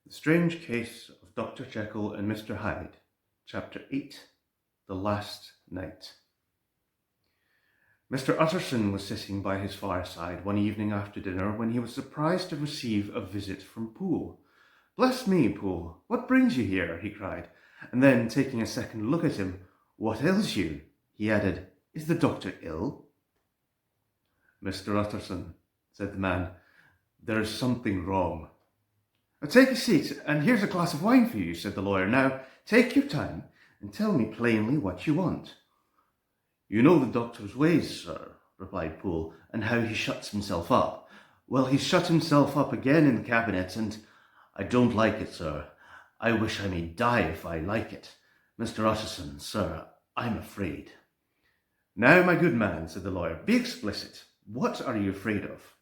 The Strange Case of Dr. Jekyll and Mr. Hyde, Chapter 8, The Last Night. Mr. Utterson was sitting by his fireside one evening after dinner when he was surprised to receive a visit from Poole. "Bless me, Poole, what brings you here?" he cried, and then, taking a second look at him, "What ails you?" he added. "Is the doctor ill?" "Mr. Utterson," said the man, "there is something wrong." "Take a seat, and here's a glass of wine for you," said the lawyer. "Now, take your time, and tell me plainly what you want." "You know the doctor's ways, sir," replied Poole, "and how he shuts himself up. Well, he's shut himself up again in the cabinet, and I don't like it, sir. I wish I may die if I like it. Mr. Utterson, sir, I'm afraid." "Now, my good man," said the lawyer, "be explicit. What are you afraid of?"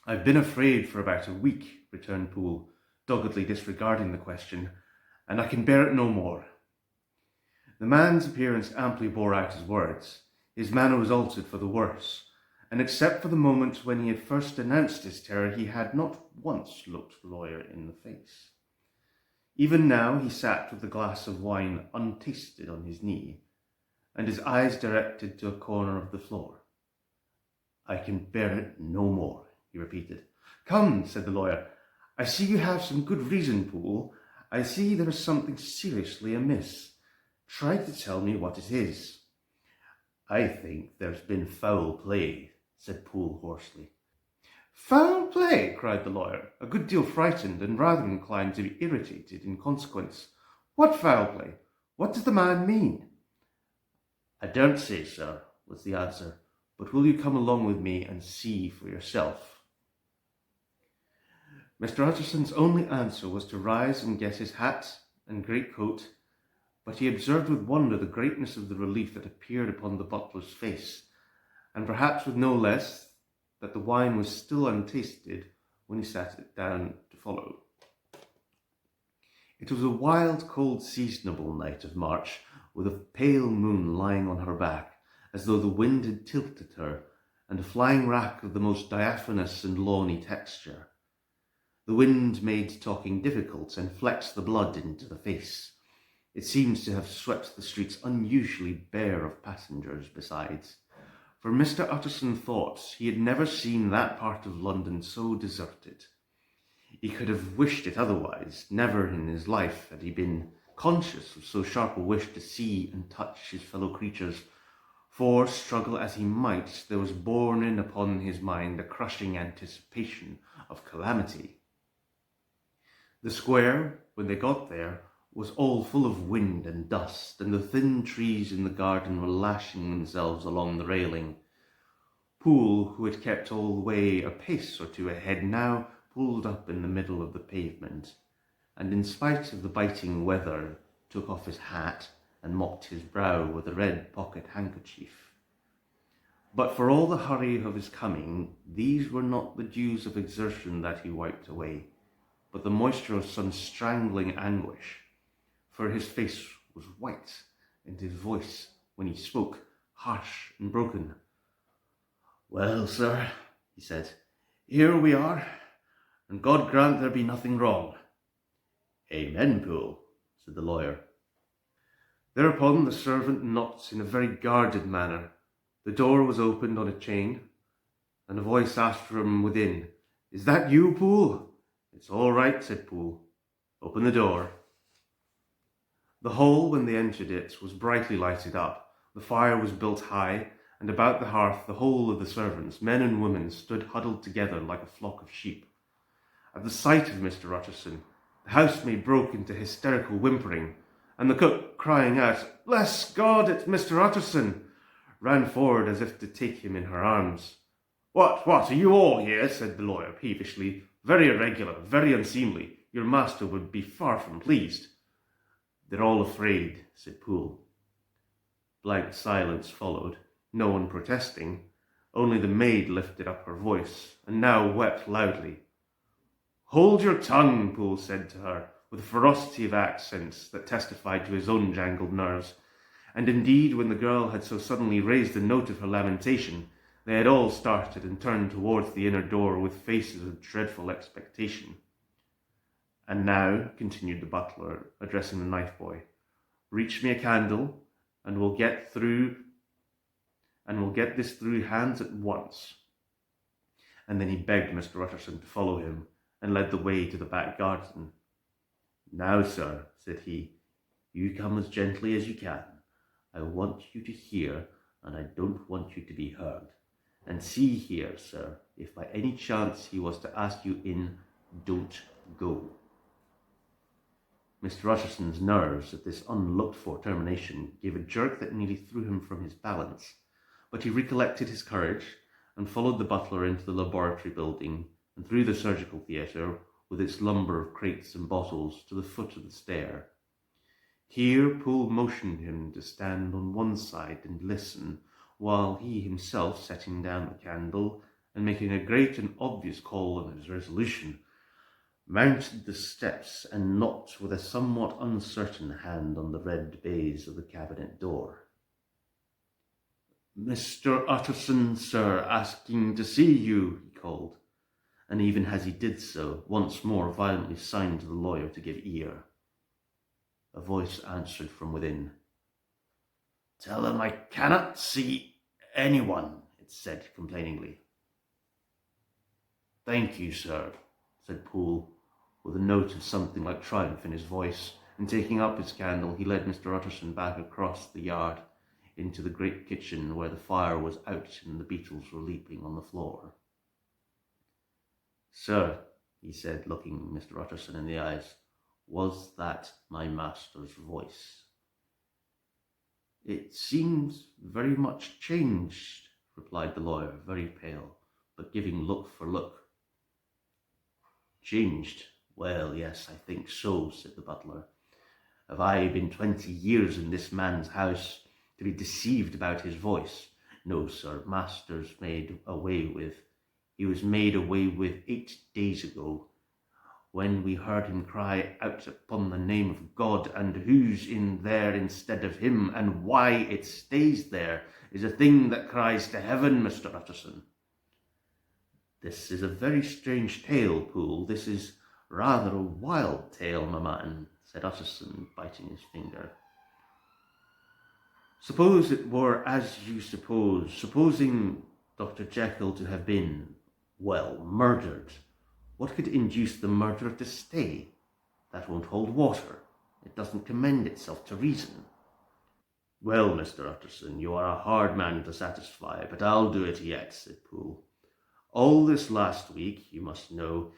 "I've been afraid for about a week," returned Poole, doggedly disregarding the question, "and I can bear it no more." The man's appearance amply bore out his words. His manner was altered for the worse, and except for the moment when he had first announced his terror, he had not once looked the lawyer in the face. Even now he sat with the glass of wine untasted on his knee, and his eyes directed to a corner of the floor. "I can bear it no more," he repeated. "Come," said the lawyer, "I see you have some good reason, Poole. I see there is something seriously amiss. Try to tell me what it is." "I think there's been foul play," said Poole hoarsely. "Foul play!" cried the lawyer, a good deal frightened and rather inclined to be irritated in consequence. "What foul play? What does the man mean?" "I don't say, sir," was the answer, "but will you come along with me and see for yourself?" Mr. Utterson's only answer was to rise and get his hat and greatcoat, but he observed with wonder the greatness of the relief that appeared upon the butler's face, and perhaps with no less that the wine was still untasted when he sat it down to follow. It was a wild, cold, seasonable night of March, with a pale moon lying on her back, as though the wind had tilted her, and a flying wrack of the most diaphanous and lawny texture. The wind made talking difficult and flexed the blood into the face. It seems to have swept the streets unusually bare of passengers besides, for Mr. Utterson thought he had never seen that part of London so deserted. He could have wished it otherwise. Never in his life had he been conscious of so sharp a wish to see and touch his fellow creatures, for, struggle as he might, there was borne in upon his mind a crushing anticipation of calamity. The square, when they got there, was all full of wind and dust, and the thin trees in the garden were lashing themselves along the railing. Poole, who had kept all the way a pace or two ahead, now pulled up in the middle of the pavement, and in spite of the biting weather, took off his hat and mopped his brow with a red pocket handkerchief. But for all the hurry of his coming, these were not the dews of exertion that he wiped away, but the moisture of some strangling anguish, for his face was white, and his voice, when he spoke, harsh and broken. "Well, sir," he said, "here we are, and God grant there be nothing wrong." "Amen, Poole," said the lawyer. Thereupon the servant knocked in a very guarded manner. The door was opened on a chain, and a voice asked from within, "Is that you, Poole?" "It's all right," said Poole. "Open the door." The hall, when they entered it, was brightly lighted up. The fire was built high, and about the hearth the whole of the servants, men and women, stood huddled together like a flock of sheep. At the sight of Mr. Utterson, the housemaid broke into hysterical whimpering, and the cook, crying out, "Bless God, it's Mr. Utterson!" ran forward as if to take him in her arms. What, are you all here?" said the lawyer peevishly. "Very irregular, very unseemly. Your master would be far from pleased." "They're all afraid," said Poole. Blank silence followed, no one protesting. Only the maid lifted up her voice, and now wept loudly. "Hold your tongue," Poole said to her, with a ferocity of accents that testified to his own jangled nerves. And indeed, when the girl had so suddenly raised the note of her lamentation, they had all started and turned towards the inner door with faces of dreadful expectation. And now, continued the butler, addressing the knife boy, reach me a candle, and we'll get this through hands at once. And then he begged Mr. Utterson to follow him, and led the way to the back garden. Now, sir, said he, you come as gently as you can. I want you to hear, and I don't want you to be heard. And see here, sir, if by any chance he was to ask you in, don't go. Mr. Utterson's nerves at this unlooked-for termination gave a jerk that nearly threw him from his balance, but he recollected his courage and followed the butler into the laboratory building and through the surgical theatre with its lumber of crates and bottles to the foot of the stair. Here Poole motioned him to stand on one side and listen, while he himself, setting down the candle and making a great and obvious call on his resolution, mounted the steps and knocked with a somewhat uncertain hand on the red baize of the cabinet door. "Mr. Utterson, sir, asking to see you," he called, and even as he did so, once more violently signed to the lawyer to give ear. A voice answered from within. "Tell him I cannot see anyone," it said complainingly. "Thank you, sir," said Poole, with a note of something like triumph in his voice, and taking up his candle, he led Mr. Utterson back across the yard into the great kitchen where the fire was out and the beetles were leaping on the floor. "Sir," he said, looking Mr. Utterson in the eyes, "was that my master's voice?" "It seems very much changed," replied the lawyer, very pale, but giving look for look. "Changed? Well, yes, I think so," said the butler. "Have I been 20 years in this man's house to be deceived about his voice? No, sir, master's made away with. He was made away with 8 days ago, when we heard him cry out upon the name of God, and who's in there instead of him, and why it stays there, is a thing that cries to heaven, Mr. Utterson." "This is a very strange tale, Poole. This is rather a wild tale, my man," said Utterson, biting his finger. "Suppose it were as you suppose. Supposing Dr. Jekyll to have been, well, murdered. What could induce the murderer to stay? That won't hold water. It doesn't commend itself to reason." "Well, Mr. Utterson, you are a hard man to satisfy, but I'll do it yet," said Poole. "All this last week, you must know,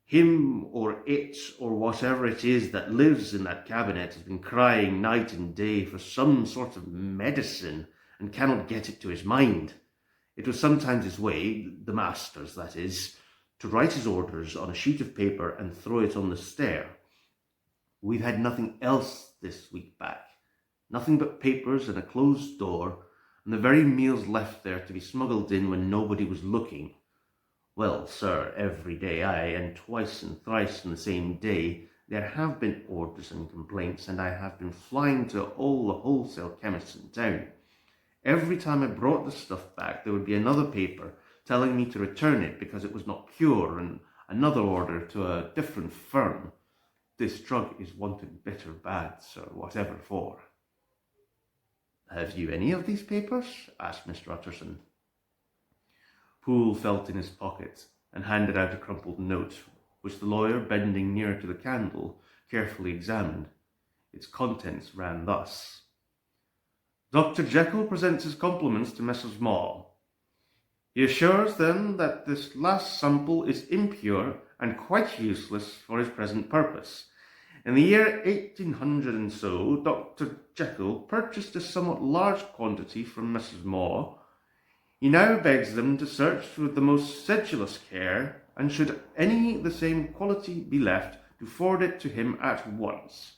him or it or whatever it is that lives in that cabinet has been crying night and day for some sort of medicine and cannot get it to his mind. It was sometimes his way, the master's that is, to write his orders on a sheet of paper and throw it on the stair. We've had nothing else this week back, nothing but papers and a closed door, and the very meals left there to be smuggled in when nobody was looking. Well, sir, every day, aye, and twice and thrice in the same day, there have been orders and complaints, and I have been flying to all the wholesale chemists in town. Every time I brought the stuff back, there would be another paper telling me to return it because it was not pure, and another order to a different firm. This drug is wanted bitter bad, sir, whatever for." "Have you any of these papers?" asked Mr. Utterson. Poole felt in his pocket and handed out a crumpled note, which the lawyer, bending nearer to the candle, carefully examined. Its contents ran thus: "Dr. Jekyll presents his compliments to Messrs. Maw. He assures them that this last sample is impure and quite useless for his present purpose. In the year 1800 and so, Dr. Jekyll purchased a somewhat large quantity from Messrs. Maw. He now begs them to search with the most sedulous care, and should any the same quality be left, to forward it to him at once.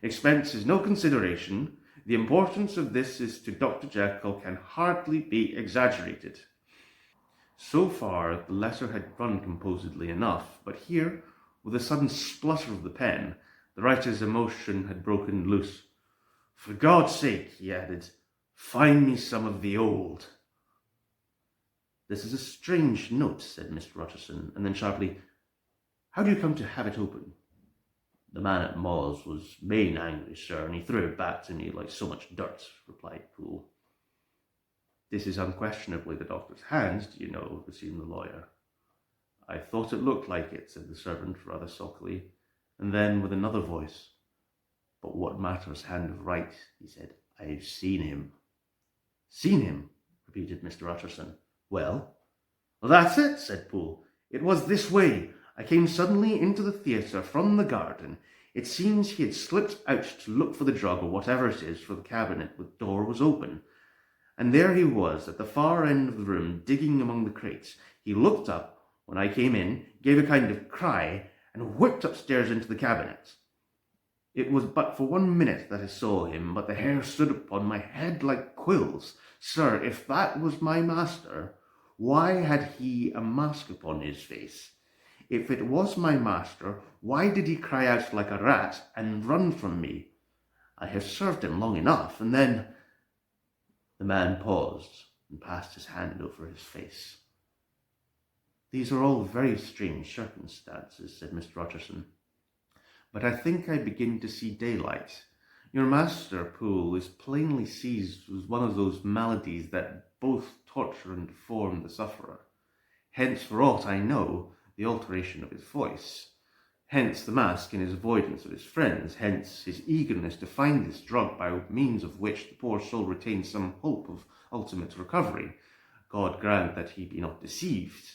Expense is no consideration. The importance of this is to Dr. Jekyll can hardly be exaggerated." So far the letter had run composedly enough, but here, with a sudden splutter of the pen, the writer's emotion had broken loose. "For God's sake," he added, "find me some of the old." "This is a strange note," said Mr. Utterson, and then sharply, "How do you come to have it open?" The man at Maw's was main angry, sir, and he threw it back to me like so much dirt, replied Poole. This is unquestionably the doctor's hand, do you know, resumed the lawyer. I thought it looked like it, said the servant rather sulkily, and then with another voice, but what matters hand of right, he said, I've seen him. Seen him, repeated Mr. Utterson. Well, that's it, said Poole. It was this way. I came suddenly into the theatre from the garden. It seems he had slipped out to look for the drug or whatever it is, for the cabinet with door was open. And there he was at the far end of the room, digging among the crates. He looked up when I came in, gave a kind of cry, and whipped upstairs into the cabinet. It was but for 1 minute that I saw him, but the hair stood upon my head like quills. Sir, if that was my master, why had he a mask upon his face? If it was my master, why did he cry out like a rat and run from me? I have served him long enough, and then... The man paused and passed his hand over his face. These are all very strange circumstances, said Mr. Utterson, but I think I begin to see daylight. Your master, Poole, is plainly seized with one of those maladies that both torture and deform the sufferer. Hence, for aught I know, the alteration of his voice. Hence the mask in his avoidance of his friends. Hence his eagerness to find this drug by means of which the poor soul retains some hope of ultimate recovery. God grant that he be not deceived.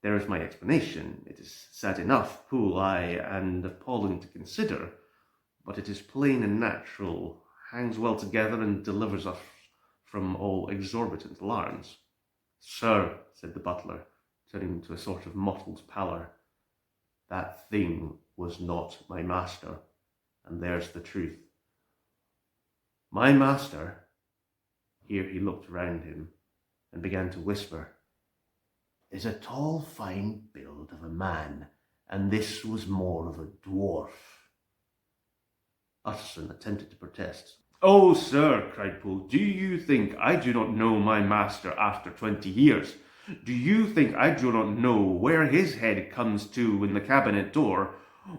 There is my explanation. It is sad enough, Poole, aye, and appalling to consider, but it is plain and natural, hangs well together, and delivers us from all exorbitant alarms. Sir, said the butler, turning to a sort of mottled pallor, that thing was not my master, and there's the truth. My master, here he looked round him and began to whisper, is a tall, fine build of a man, and this was more of a dwarf. Utterson attempted to protest. Oh, sir, cried Poole, do you think I do not know my master after 20 years? Do you think I do not know where his head comes to in the cabinet door,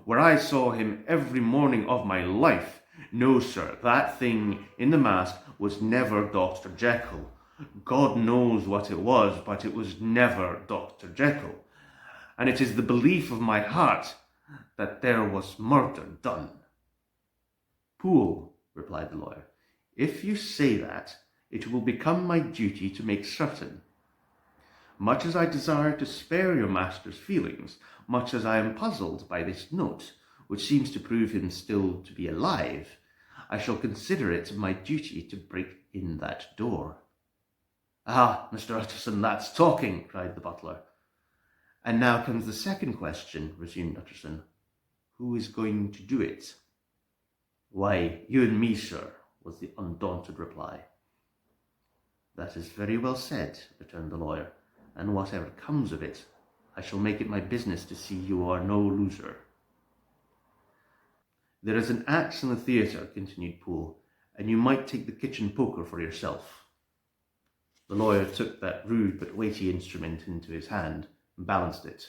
where I saw him every morning of my life? No, sir, that thing in the mask was never Dr. Jekyll. God knows what it was, but it was never Dr. Jekyll. And it is the belief of my heart that there was murder done. Poole, replied the lawyer, if you say that, it will become my duty to make certain. Much as I desire to spare your master's feelings, much as I am puzzled by this note, which seems to prove him still to be alive, I shall consider it my duty to break in that door. Ah, Mr. Utterson, that's talking, cried the butler. And now comes the second question, resumed Utterson. Who is going to do it? Why, you and me, sir, was the undaunted reply. That is very well said, returned the lawyer, and whatever comes of it, I shall make it my business to see you are no loser. There is an axe in the theatre, continued Poole, and you might take the kitchen poker for yourself. The lawyer took that rude but weighty instrument into his hand and balanced it.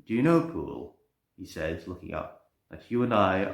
Do you know, Poole, he said, looking up, that you and I